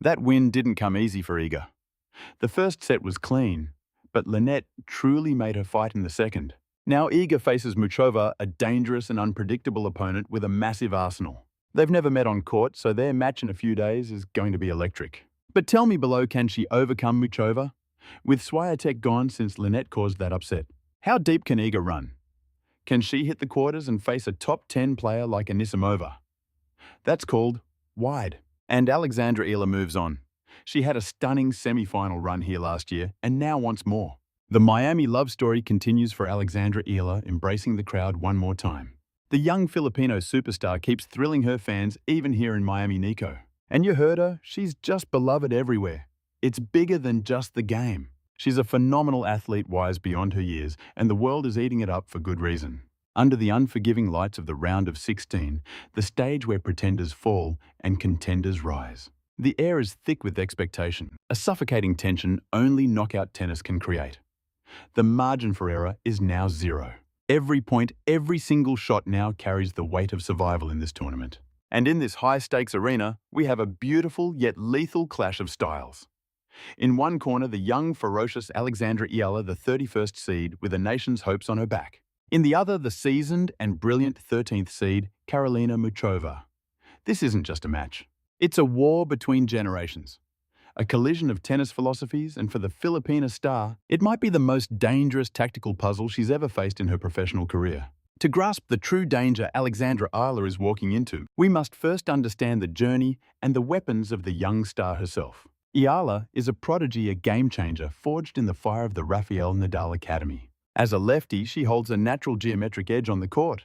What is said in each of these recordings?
That win didn't come easy for Iga. The first set was clean, but Lynette truly made her fight in the second. Now Iga faces Muchová, a dangerous and unpredictable opponent with a massive arsenal. They've never met on court, so their match in a few days is going to be electric. But tell me below, can she overcome Muchová? With Swiatek gone since Lynette caused that upset, how deep can Iga run? Can she hit the quarters and face a top 10 player like Anisimova? That's called wide. And Alexandra Eala moves on. She had a stunning semi-final run here last year and now wants more. The Miami love story continues for Alexandra Eala, embracing the crowd one more time. The young Filipino superstar keeps thrilling her fans even here in Miami, Nico. And you heard her, she's just beloved everywhere. It's bigger than just the game. She's a phenomenal athlete wise beyond her years, and the world is eating it up for good reason. Under the unforgiving lights of the round of 16, the stage where pretenders fall and contenders rise. The air is thick with expectation, a suffocating tension only knockout tennis can create. The margin for error is now zero. Every point, every single shot now carries the weight of survival in this tournament. And in this high-stakes arena, we have a beautiful yet lethal clash of styles. In one corner, the young, ferocious Alexandra Eala, the 31st seed, with the nation's hopes on her back. In the other, the seasoned and brilliant 13th seed, Karolína Muchová. This isn't just a match. It's a war between generations. A collision of tennis philosophies, and for the Filipino star, it might be the most dangerous tactical puzzle she's ever faced in her professional career. To grasp the true danger Alexandra Eala is walking into, we must first understand the journey and the weapons of the young star herself. Eala is a prodigy, a game-changer, forged in the fire of the Rafael Nadal Academy. As a lefty, she holds a natural geometric edge on the court.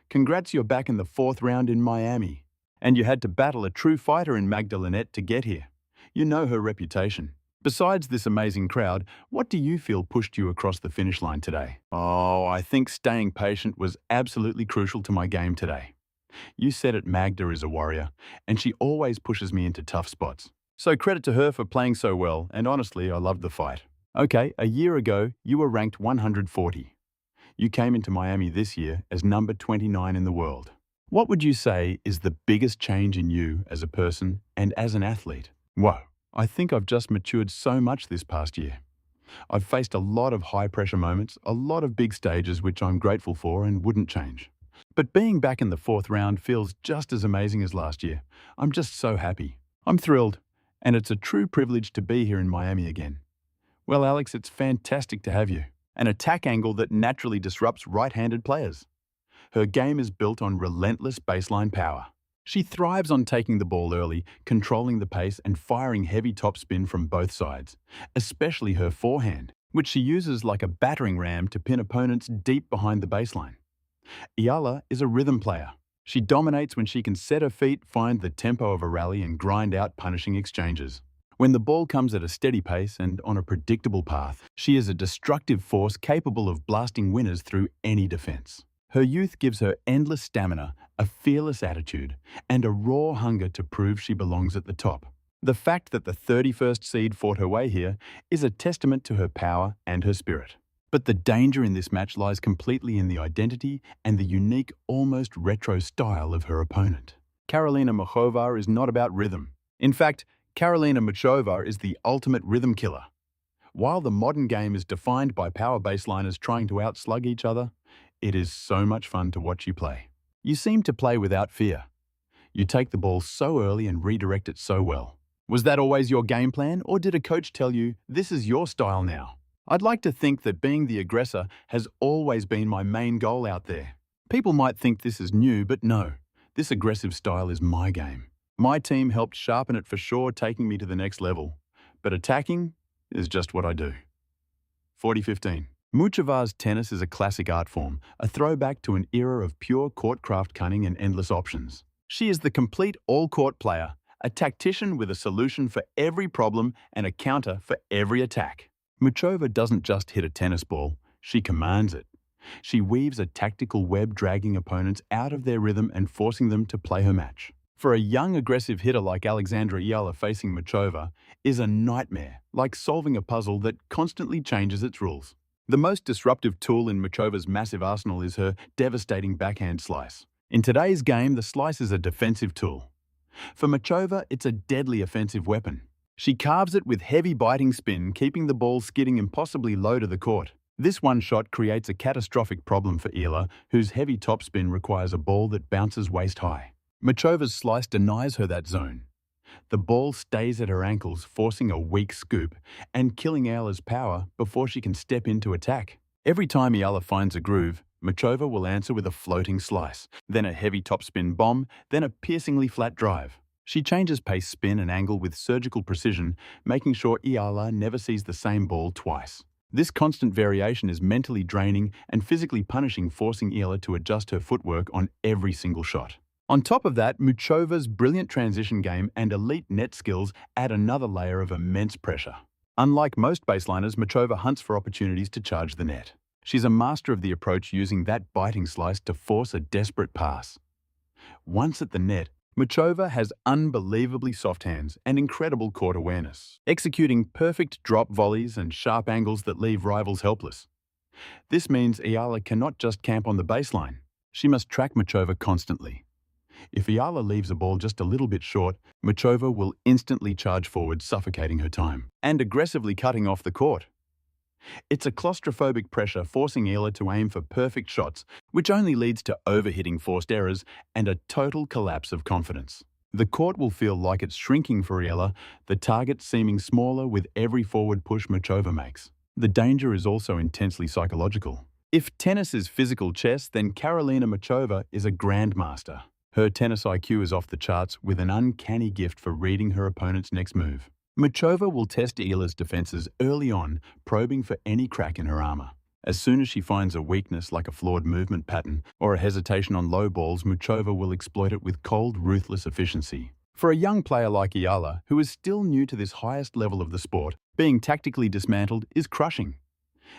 Congrats, you're back in the fourth round in Miami. And you had to battle a true fighter in Magda Lynette to get here. You know her reputation. Besides this amazing crowd, what do you feel pushed you across the finish line today? Oh, I think staying patient was absolutely crucial to my game today. You said it, Magda is a warrior, and she always pushes me into tough spots. So credit to her for playing so well, and honestly, I loved the fight. Okay, a year ago, you were ranked 140. You came into Miami this year as number 29 in the world. What would you say is the biggest change in you as a person and as an athlete? Whoa, I think I've just matured so much this past year. I've faced a lot of high-pressure moments, a lot of big stages which I'm grateful for and wouldn't change. But being back in the fourth round feels just as amazing as last year. I'm just so happy. I'm thrilled. And it's a true privilege to be here in Miami again. Well, Alex, it's fantastic to have you. An attack angle that naturally disrupts right-handed players. Her game is built on relentless baseline power. She thrives on taking the ball early, controlling the pace and firing heavy topspin from both sides, especially her forehand, which she uses like a battering ram to pin opponents deep behind the baseline. Eala is a rhythm player. She dominates when she can set her feet, find the tempo of a rally and grind out punishing exchanges. When the ball comes at a steady pace and on a predictable path, she is a destructive force capable of blasting winners through any defense. Her youth gives her endless stamina, a fearless attitude, and a raw hunger to prove she belongs at the top. The fact that the 31st seed fought her way here is a testament to her power and her spirit. But the danger in this match lies completely in the identity and the unique, almost retro style of her opponent. Karolína Muchová is not about rhythm. In fact, Karolína Muchová is the ultimate rhythm killer. While the modern game is defined by power baseliners trying to outslug each other, it is so much fun to watch you play. You seem to play without fear. You take the ball so early and redirect it so well. Was that always your game plan, or did a coach tell you, this is your style now? I'd like to think that being the aggressor has always been my main goal out there. People might think this is new, but no. This aggressive style is my game. My team helped sharpen it for sure, taking me to the next level. But attacking is just what I do. 40-15. Muchová's tennis is a classic art form, a throwback to an era of pure courtcraft cunning and endless options. She is the complete all-court player, a tactician with a solution for every problem and a counter for every attack. Muchová doesn't just hit a tennis ball, she commands it. She weaves a tactical web, dragging opponents out of their rhythm and forcing them to play her match. For a young, aggressive hitter like Alexandra Eala, facing Muchová is a nightmare, like solving a puzzle that constantly changes its rules. The most disruptive tool in Muchová's massive arsenal is her devastating backhand slice. In today's game, the slice is a defensive tool. For Muchová, it's a deadly offensive weapon. She carves it with heavy biting spin, keeping the ball skidding impossibly low to the court. This one shot creates a catastrophic problem for Eala, whose heavy topspin requires a ball that bounces waist high. Muchova's slice denies her that zone. The ball stays at her ankles, forcing a weak scoop and killing Eala's power before she can step in to attack. Every time Eala finds a groove, Muchová will answer with a floating slice, then a heavy topspin bomb, then a piercingly flat drive. She changes pace, spin, and angle with surgical precision, making sure Eala never sees the same ball twice. This constant variation is mentally draining and physically punishing, forcing Eala to adjust her footwork on every single shot. On top of that, Muchova's brilliant transition game and elite net skills add another layer of immense pressure. Unlike most baseliners, Muchová hunts for opportunities to charge the net. She's a master of the approach, using that biting slice to force a desperate pass. Once at the net, Muchová has unbelievably soft hands and incredible court awareness, executing perfect drop volleys and sharp angles that leave rivals helpless. This means Eala cannot just camp on the baseline. She must track Muchová constantly. If Eala leaves a ball just a little bit short, Muchová will instantly charge forward, suffocating her time and aggressively cutting off the court. It's a claustrophobic pressure, forcing Eala to aim for perfect shots, which only leads to overhitting, forced errors, and a total collapse of confidence. The court will feel like it's shrinking for Eala, the target seeming smaller with every forward push Muchová makes. The danger is also intensely psychological. If tennis is physical chess, then Karolína Muchová is a grandmaster. Her tennis IQ is off the charts, with an uncanny gift for reading her opponent's next move. Muchová will test Eala's defenses early on, probing for any crack in her armor. As soon as she finds a weakness like a flawed movement pattern or a hesitation on low balls, Muchová will exploit it with cold, ruthless efficiency. For a young player like Eala, who is still new to this highest level of the sport, being tactically dismantled is crushing.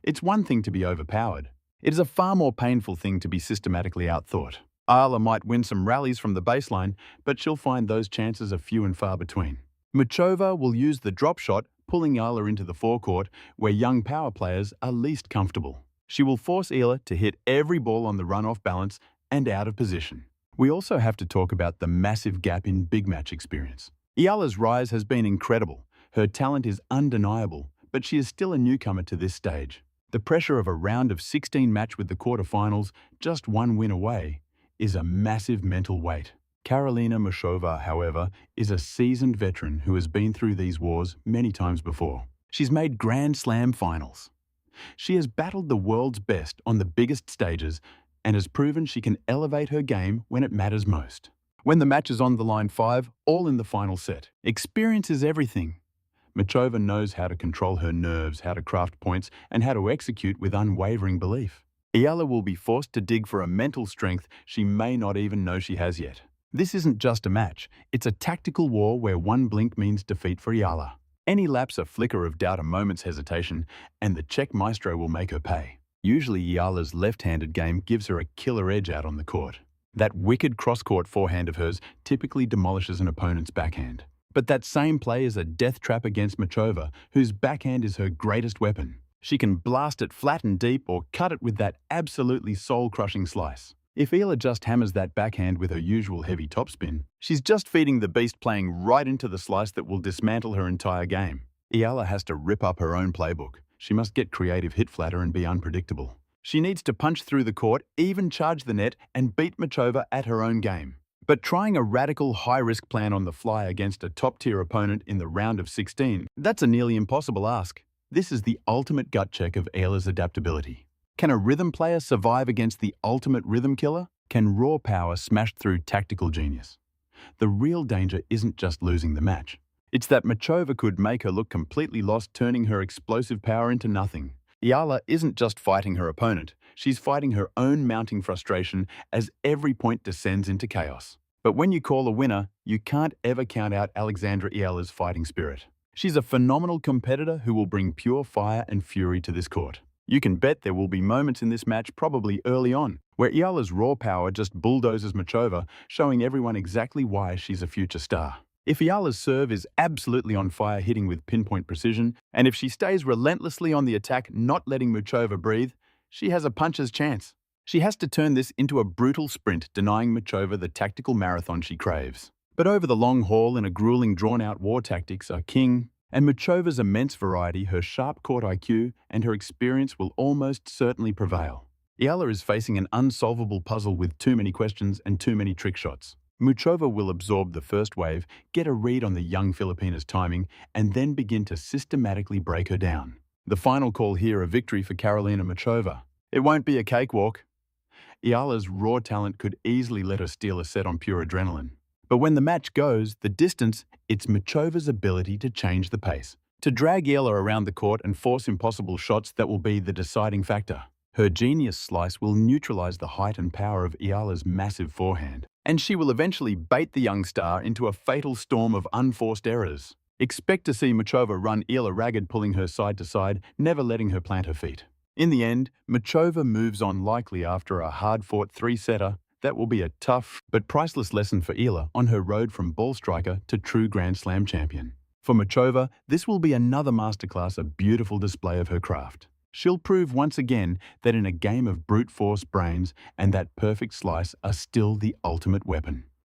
It's one thing to be overpowered. It is a far more painful thing to be systematically outthought. Eala might win some rallies from the baseline, but she'll find those chances are few and far between. Muchová will use the drop shot, pulling Eala into the forecourt, where young power players are least comfortable. She will force Eala to hit every ball on the run off balance and out of position. We also have to talk about the massive gap in big match experience. Eala's rise has been incredible. Her talent is undeniable, but she is still a newcomer to this stage. The pressure of a round of 16 match with the quarterfinals, just one win away, is a massive mental weight. Karolína Muchová, however, is a seasoned veteran who has been through these wars many times before. She's made Grand Slam finals. She has battled the world's best on the biggest stages and has proven she can elevate her game when it matters most. When the match is on the line 5, all in the final set. Experience is everything. Muchová knows how to control her nerves, how to craft points, and how to execute with unwavering belief. Eala will be forced to dig for a mental strength she may not even know she has yet. This isn't just a match, it's a tactical war where one blink means defeat for Eala. Any lapse, a flicker of doubt, a moment's hesitation, and the Czech maestro will make her pay. Usually Eala's left-handed game gives her a killer edge out on the court. That wicked cross-court forehand of hers typically demolishes an opponent's backhand. But that same play is a death trap against Muchová, whose backhand is her greatest weapon. She can blast it flat and deep or cut it with that absolutely soul-crushing slice. If Eala just hammers that backhand with her usual heavy topspin, she's just feeding the beast, playing right into the slice that will dismantle her entire game. Eala has to rip up her own playbook. She must get creative, hit flatter, and be unpredictable. She needs to punch through the court, even charge the net, and beat Muchová at her own game. But trying a radical, high-risk plan on the fly against a top-tier opponent in the round of 16, that's a nearly impossible ask. This is the ultimate gut check of Eala's adaptability. Can a rhythm player survive against the ultimate rhythm killer? Can raw power smash through tactical genius? The real danger isn't just losing the match. It's that Muchová could make her look completely lost, turning her explosive power into nothing. Eala isn't just fighting her opponent, she's fighting her own mounting frustration as every point descends into chaos. But when you call a winner, you can't ever count out Alexandra Eala's fighting spirit. She's a phenomenal competitor who will bring pure fire and fury to this court. You can bet there will be moments in this match, probably early on, where Eala's raw power just bulldozes Muchová, showing everyone exactly why she's a future star. If Eala's serve is absolutely on fire, hitting with pinpoint precision, and if she stays relentlessly on the attack, not letting Muchová breathe, she has a puncher's chance. She has to turn this into a brutal sprint, denying Muchová the tactical marathon she craves. But over the long haul in a grueling drawn-out war tactics are king, and Muchova's immense variety, her sharp court IQ, and her experience will almost certainly prevail. Eala is facing an unsolvable puzzle with too many questions and too many trick shots. Muchova will absorb the first wave, get a read on the young Filipina's timing, and then begin to systematically break her down. The final call here, a victory for Karolína Muchová. It won't be a cakewalk. Eala's raw talent could easily let her steal a set on pure adrenaline. But when the match goes the distance, it's Muchova's ability to change the pace, to drag Eala around the court and force impossible shots that will be the deciding factor. Her genius slice will neutralize the height and power of Eala's massive forehand, and she will eventually bait the young star into a fatal storm of unforced errors. Expect to see Muchova run Eala ragged, pulling her side to side, never letting her plant her feet. In the end, Muchova moves on likely after a hard-fought three-setter. That will be a tough but priceless lesson for Eala on her road from ball striker to true Grand Slam champion. For Muchova, this will be another masterclass, a beautiful display of her craft. She'll prove once again that in a game of brute force brains and that perfect slice are still the ultimate weapon.